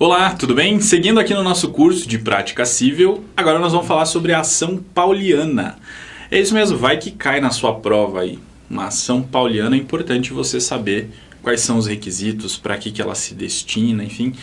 Olá, tudo bem? Seguindo aqui no nosso curso de Prática Civil, agora nós vamos falar sobre a ação pauliana. É isso mesmo, vai que cai na sua prova aí. Uma ação pauliana é importante você saber quais são os requisitos, para que ela se destina, enfim,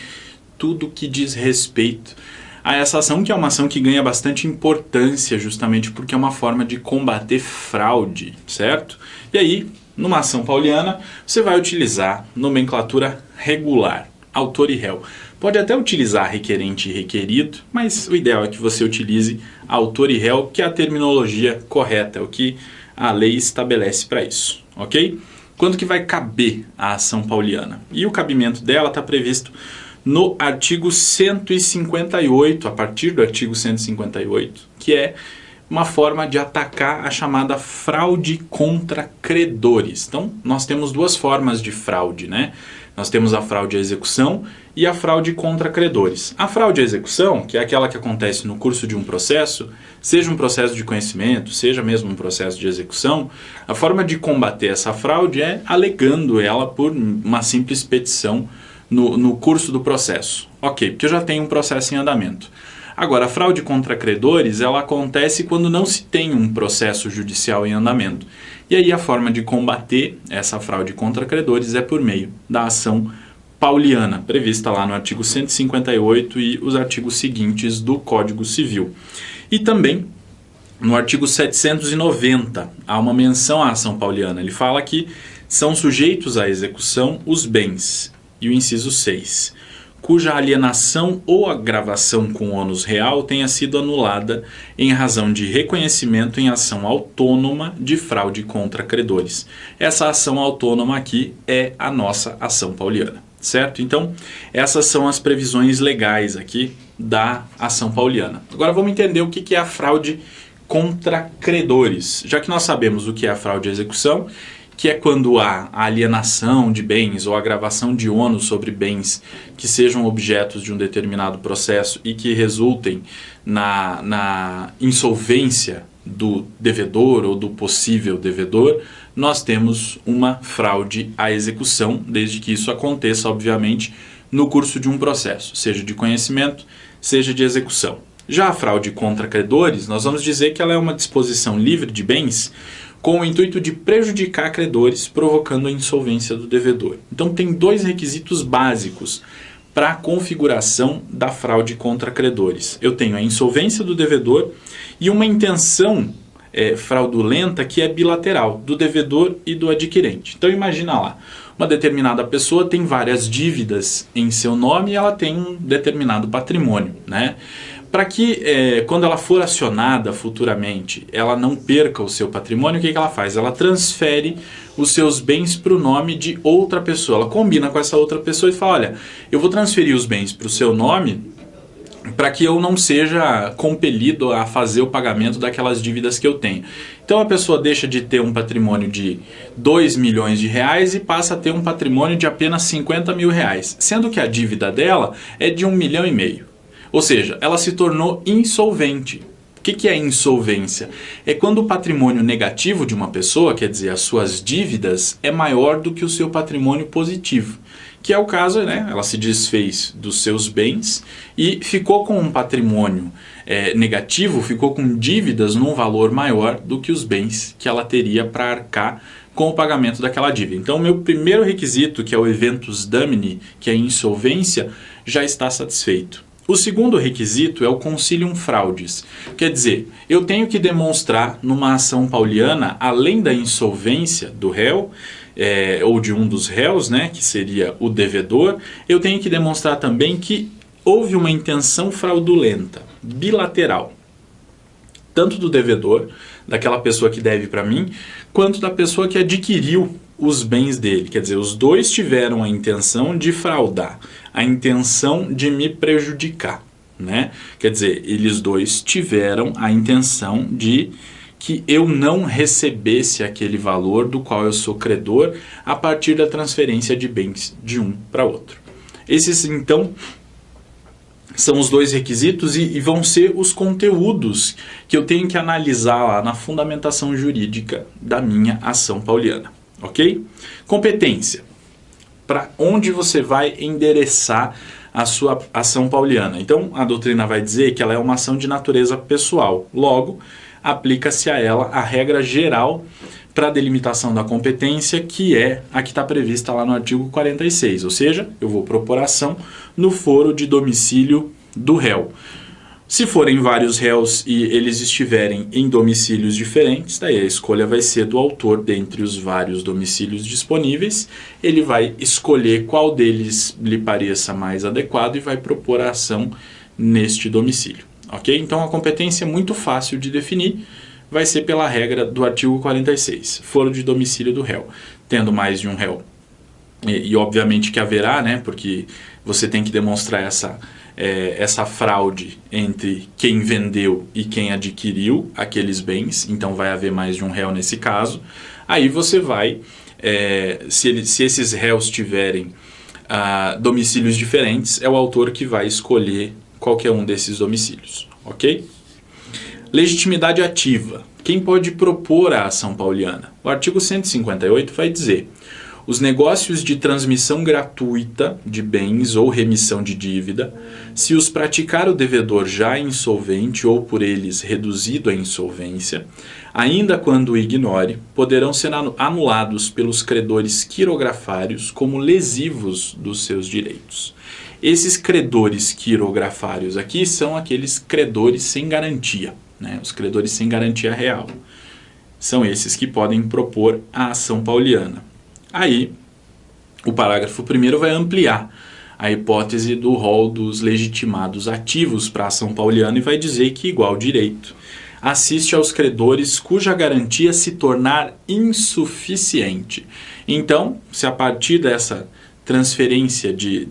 tudo que diz respeito a essa ação, que é uma ação que ganha bastante importância justamente porque é uma forma de combater fraude, certo? E aí, numa ação pauliana, você vai utilizar nomenclatura regular, autor e réu. Pode até utilizar requerente e requerido, mas o ideal é que você utilize autor e réu, que é a terminologia correta, é o que a lei estabelece para isso, ok? Quando que vai caber a ação pauliana? E o cabimento dela está previsto no artigo 158, a partir do artigo 158, que é uma forma de atacar a chamada fraude contra credores. Então, nós temos duas formas de fraude, né? Nós temos a fraude à execução e a fraude contra credores. A fraude à execução, que é aquela que acontece no curso de um processo, seja um processo de conhecimento, seja mesmo um processo de execução, a forma de combater essa fraude é alegando ela por uma simples petição no curso do processo. Ok, porque eu já tenho um processo em andamento. Agora, a fraude contra credores, ela acontece quando não se tem um processo judicial em andamento. E aí a forma de combater essa fraude contra credores é por meio da ação pauliana, prevista lá no artigo 158 e os artigos seguintes do Código Civil. E também no artigo 790 há uma menção à ação pauliana. Ele fala que são sujeitos à execução os bens. E o inciso 6. Cuja alienação ou agravação com ônus real tenha sido anulada em razão de reconhecimento em ação autônoma de fraude contra credores. Essa ação autônoma aqui é a nossa ação pauliana, certo? Então, essas são as previsões legais aqui da ação pauliana. Agora vamos entender o que é a fraude contra credores. Já que nós sabemos o que é a fraude à execução, que é quando há a alienação de bens ou a agravação de ônus sobre bens que sejam objetos de um determinado processo e que resultem na insolvência do devedor ou do possível devedor, nós temos uma fraude à execução, desde que isso aconteça, obviamente, no curso de um processo, seja de conhecimento, seja de execução. Já a fraude contra credores, nós vamos dizer que ela é uma disposição livre de bens com o intuito de prejudicar credores, provocando a insolvência do devedor. Então tem dois requisitos básicos para a configuração da fraude contra credores. Eu tenho a insolvência do devedor e uma intenção fraudulenta que é bilateral, do devedor e do adquirente. Então imagina lá, uma determinada pessoa tem várias dívidas em seu nome e ela tem um determinado patrimônio, né? Para que, quando ela for acionada futuramente, ela não perca o seu patrimônio, o que ela faz? Ela transfere os seus bens para o nome de outra pessoa. Ela combina com essa outra pessoa e fala, olha, eu vou transferir os bens para o seu nome para que eu não seja compelido a fazer o pagamento daquelas dívidas que eu tenho. Então a pessoa deixa de ter um patrimônio de 2 milhões de reais e passa a ter um patrimônio de apenas 50 mil reais, sendo que a dívida dela é de 1,5 milhão. Ou seja, ela se tornou insolvente. O que é insolvência? É quando o patrimônio negativo de uma pessoa, quer dizer, as suas dívidas, é maior do que o seu patrimônio positivo. Que é o caso, né? Ela se desfez dos seus bens e ficou com um patrimônio negativo, ficou com dívidas num valor maior do que os bens que ela teria para arcar com o pagamento daquela dívida. Então, o meu primeiro requisito, que é o eventus damini, que é a insolvência, já está satisfeito. O segundo requisito é o consilium fraudis, quer dizer, eu tenho que demonstrar numa ação pauliana, além da insolvência do réu, ou de um dos réus, né, que seria o devedor, eu tenho que demonstrar também que houve uma intenção fraudulenta, bilateral, tanto do devedor, daquela pessoa que deve para mim, quanto da pessoa que adquiriu os bens dele. Quer dizer, os dois tiveram a intenção de fraudar, a intenção de me prejudicar, né? Quer dizer, eles dois tiveram a intenção de que eu não recebesse aquele valor do qual eu sou credor a partir da transferência de bens de um para outro. Esses, então, são os dois requisitos e vão ser os conteúdos que eu tenho que analisar lá na fundamentação jurídica da minha ação pauliana. Ok? Competência. Para onde você vai endereçar a sua ação pauliana. Então, a doutrina vai dizer que ela é uma ação de natureza pessoal. Logo, aplica-se a ela a regra geral para a delimitação da competência, que é a que está prevista lá no artigo 46. Ou seja, eu vou propor ação no foro de domicílio do réu. Se forem vários réus e eles estiverem em domicílios diferentes, daí a escolha vai ser do autor dentre os vários domicílios disponíveis. Ele vai escolher qual deles lhe pareça mais adequado e vai propor a ação neste domicílio. Ok? Então a competência é muito fácil de definir, vai ser pela regra do artigo 46, foro de domicílio do réu. Tendo mais de um réu, e obviamente que haverá, né, porque você tem que demonstrar essa fraude entre quem vendeu e quem adquiriu aqueles bens, então vai haver mais de um réu nesse caso. Aí você vai, se esses réus tiverem domicílios diferentes, é o autor que vai escolher qualquer um desses domicílios, ok? Legitimidade ativa. Quem pode propor a ação pauliana? O artigo 158 vai dizer: os negócios de transmissão gratuita de bens ou remissão de dívida, se os praticar o devedor já insolvente ou por eles reduzido à insolvência, ainda quando o ignore, poderão ser anulados pelos credores quirografários como lesivos dos seus direitos. Esses credores quirografários aqui são aqueles credores sem garantia, né? Os credores sem garantia real. São esses que podem propor a ação pauliana. Aí, o parágrafo 1º vai ampliar a hipótese do rol dos legitimados ativos para a ação pauliana e vai dizer que igual direito assiste aos credores cuja garantia se tornar insuficiente. Então, se a partir dessa transferência de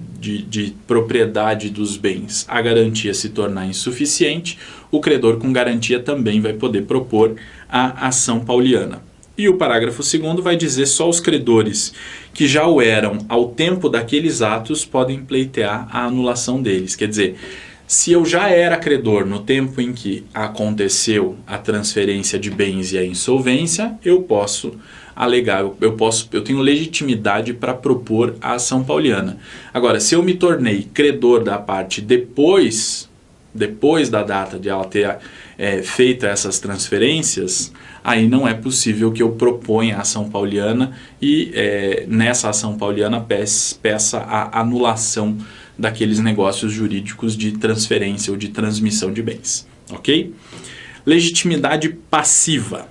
propriedade dos bens a garantia se tornar insuficiente, o credor com garantia também vai poder propor a ação pauliana. E o parágrafo 2º vai dizer só os credores que já o eram ao tempo daqueles atos podem pleitear a anulação deles. Quer dizer, se eu já era credor no tempo em que aconteceu a transferência de bens e a insolvência, eu posso alegar, eu tenho legitimidade para propor a ação pauliana. Agora, se eu me tornei credor da parte depois da data de ela ter feito essas transferências, aí não é possível que eu proponha a ação pauliana e nessa ação pauliana peça a anulação daqueles negócios jurídicos de transferência ou de transmissão de bens. Ok? Legitimidade passiva.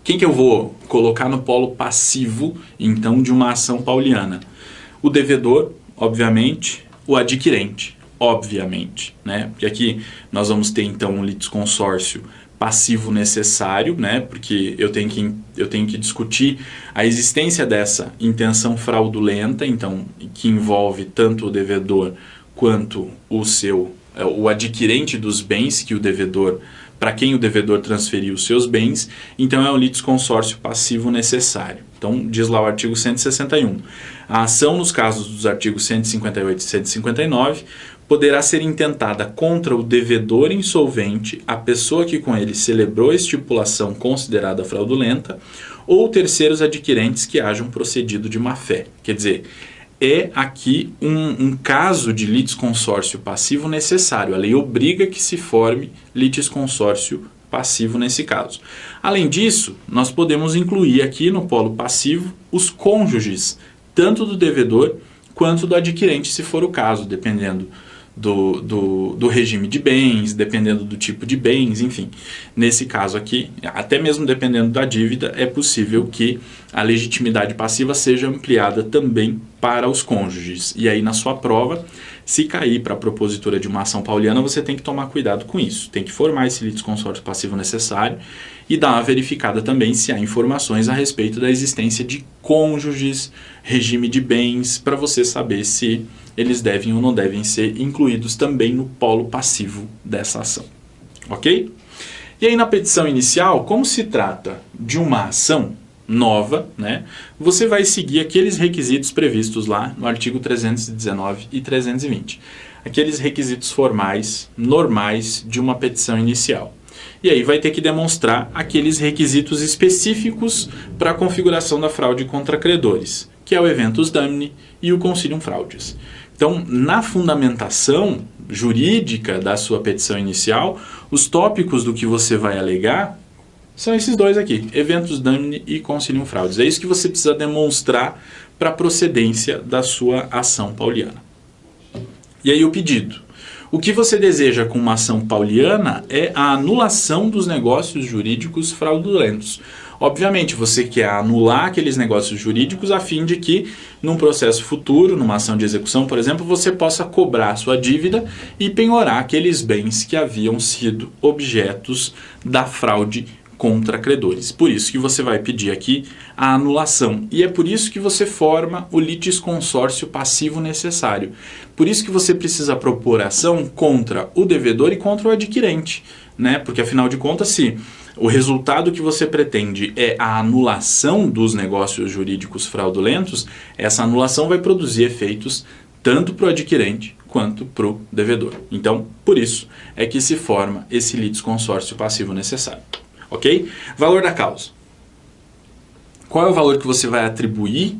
Quem que eu vou colocar no polo passivo, então, de uma ação pauliana? O devedor, obviamente, o adquirente, obviamente, né? Porque aqui nós vamos ter, então, um litisconsórcio passivo necessário, né? Porque eu tenho que discutir a existência dessa intenção fraudulenta, então, que envolve tanto o devedor quanto o adquirente dos bens que o devedor, para quem o devedor transferiu os seus bens. Então é um litisconsórcio passivo necessário. Então diz lá o artigo 161. A ação nos casos dos artigos 158 e 159 poderá ser intentada contra o devedor insolvente, a pessoa que com ele celebrou a estipulação considerada fraudulenta, ou terceiros adquirentes que hajam procedido de má fé. Quer dizer, é aqui um caso de litisconsórcio passivo necessário. A lei obriga que se forme litisconsórcio passivo nesse caso. Além disso, nós podemos incluir aqui no polo passivo os cônjuges, tanto do devedor quanto do adquirente, se for o caso, dependendo do regime de bens, dependendo do tipo de bens, enfim. Nesse caso aqui, até mesmo dependendo da dívida, é possível que a legitimidade passiva seja ampliada também para os cônjuges. E aí, na sua prova, se cair para a propositura de uma ação pauliana, você tem que tomar cuidado com isso. Tem que formar esse litisconsórcio passivo necessário e dar uma verificada também se há informações a respeito da existência de cônjuges, regime de bens, para você saber se eles devem ou não devem ser incluídos também no polo passivo dessa ação. Ok? E aí, na petição inicial, como se trata de uma ação nova, né, você vai seguir aqueles requisitos previstos lá no artigo 319 e 320. Aqueles requisitos formais, normais de uma petição inicial. E aí vai ter que demonstrar aqueles requisitos específicos para a configuração da fraude contra credores, que é o eventus damni e o concilium fraudis. Então, na fundamentação jurídica da sua petição inicial, os tópicos do que você vai alegar são esses dois aqui, eventus damni e consilium fraudis. É isso que você precisa demonstrar para a procedência da sua ação pauliana. E aí o pedido. O que você deseja com uma ação pauliana é a anulação dos negócios jurídicos fraudulentos. Obviamente, você quer anular aqueles negócios jurídicos a fim de que, num processo futuro, numa ação de execução, por exemplo, você possa cobrar sua dívida e penhorar aqueles bens que haviam sido objetos da fraude contra credores. Por isso que você vai pedir aqui a anulação. E é por isso que você forma o litisconsórcio passivo necessário. Por isso que você precisa propor ação contra o devedor e contra o adquirente, né? Porque afinal de contas, se o resultado que você pretende é a anulação dos negócios jurídicos fraudulentos, essa anulação vai produzir efeitos tanto para o adquirente quanto para o devedor. Então, por isso é que se forma esse litisconsórcio passivo necessário. Ok? Valor da causa. Qual é o valor que você vai atribuir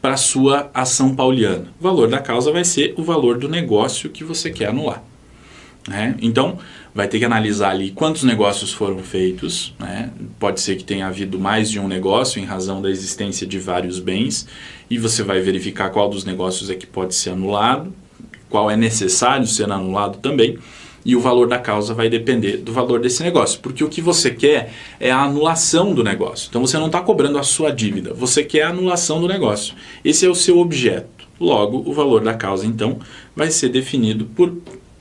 para a sua ação pauliana? O valor da causa vai ser o valor do negócio que você quer anular. Né? Então, vai ter que analisar ali quantos negócios foram feitos. Né? Pode ser que tenha havido mais de um negócio em razão da existência de vários bens. E você vai verificar qual dos negócios é que pode ser anulado, qual é necessário ser anulado também. E o valor da causa vai depender do valor desse negócio. Porque o que você quer é a anulação do negócio. Então você não está cobrando a sua dívida, você quer a anulação do negócio. Esse é o seu objeto. Logo, o valor da causa, então, vai ser definido por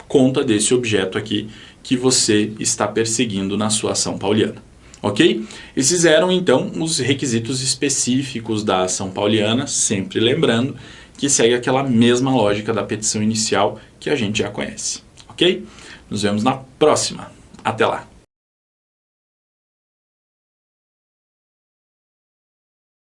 conta desse objeto aqui que você está perseguindo na sua ação pauliana. Ok? Esses eram, então, os requisitos específicos da ação pauliana, sempre lembrando que segue aquela mesma lógica da petição inicial que a gente já conhece. Ok? Nos vemos na próxima. Até lá!